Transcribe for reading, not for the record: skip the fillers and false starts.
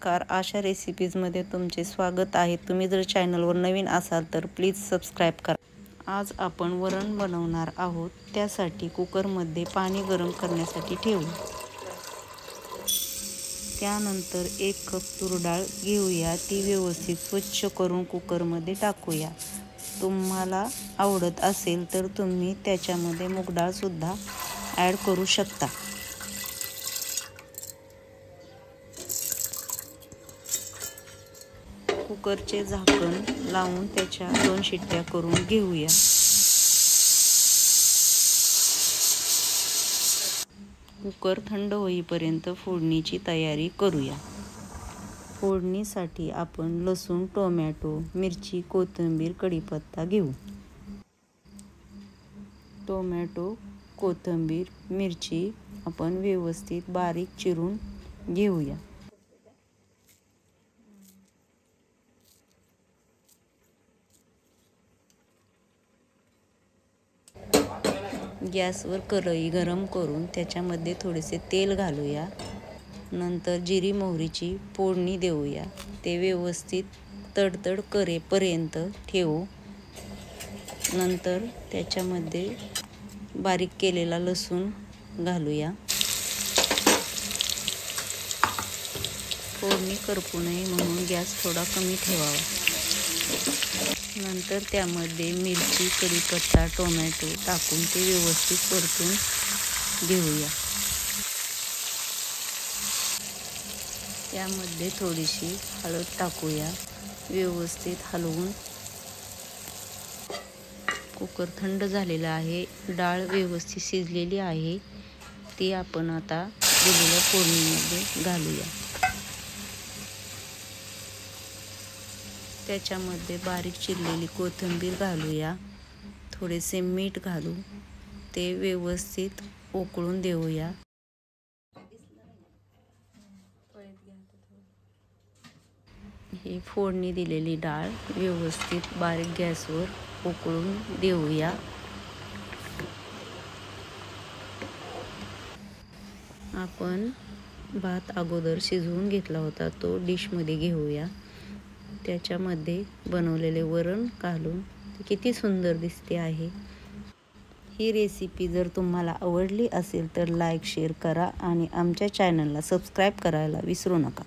नमस्कार, आशा रेसिपीजमध्ये तुमचे स्वागत आहे। तुम्ही जर चॅनलवर नवीन असाल तर प्लीज सबस्क्राईब करा। आज आपण वरण बनवणार आहोत। त्यासाठी कुकरमध्ये पाणी गरम करण्यासाठी ठेवू। त्यानंतर 1 कप तूर डाळ घेऊया। ती व्यवस्थित स्वच्छ करून कुकरमध्ये टाकूया। तुम्हाला आवडत असेल तर तुम्ही त्याच्यामध्ये मूग डाळ सुद्धा ॲड करू शकता। कुकरचे झाकण लावून त्याच्या 2 शिट्ट्या करून घेऊया। कुकर थंड होईपर्यंत फोडणीची तयारी करूया। फोडणीसाठी आपण लसूण, टोमॅटो, मिरची, कोथिंबीर, कढीपत्ता घेऊ। टोमॅटो, कोथिंबीर, मिरची आपण व्यवस्थित बारीक चिरून घेऊया। गॅसवर कढई गरम करून त्याच्यामध्ये थोडेसे तेल घालूया। नंतर जिरी मोहरीची फोडणी देऊया। ते व्यवस्थित तडतड करेपर्यंत ठेवू। नंतर त्याच्यामध्ये बारीक केलेला लसूण घालूया। फोडणी करपू नये म्हणून गॅस थोडा कमी ठेवावा। नंतर त्यामध्ये मिरची, कढीपत्ता, टोमॅटो टाकून ते व्यवस्थित परतून घेऊया। त्यामध्ये थोडीशी हळद टाकूया। व्यवस्थित हलवून कुकर थंड झालेला आहे। डाळ व्यवस्थित शिजलेली आहे। ती आपण आता दिलेल्या फोडणीमध्ये घालूया। त्याच्यामध्ये बारीक चिरलेली कोथिंबीर घालूया। थोडेसे मीठ घालू। ते व्यवस्थित उकळून देऊया। ही फोडणी दिलेली डाळ व्यवस्थित बारीक गॅसवर उकळून देऊया। आपण भात अगोदर शिजवून घेतला होता तो डिशमध्ये घेऊया। त्याच्यामध्ये बनवलेले वरण घालून किती सुंदर दिसते आहे। ही रेसिपी जर तुम्हाला आवडली असेल तर लाईक, शेअर करा आणि आमच्या चॅनलला सबस्क्राईब करायला विसरू नका।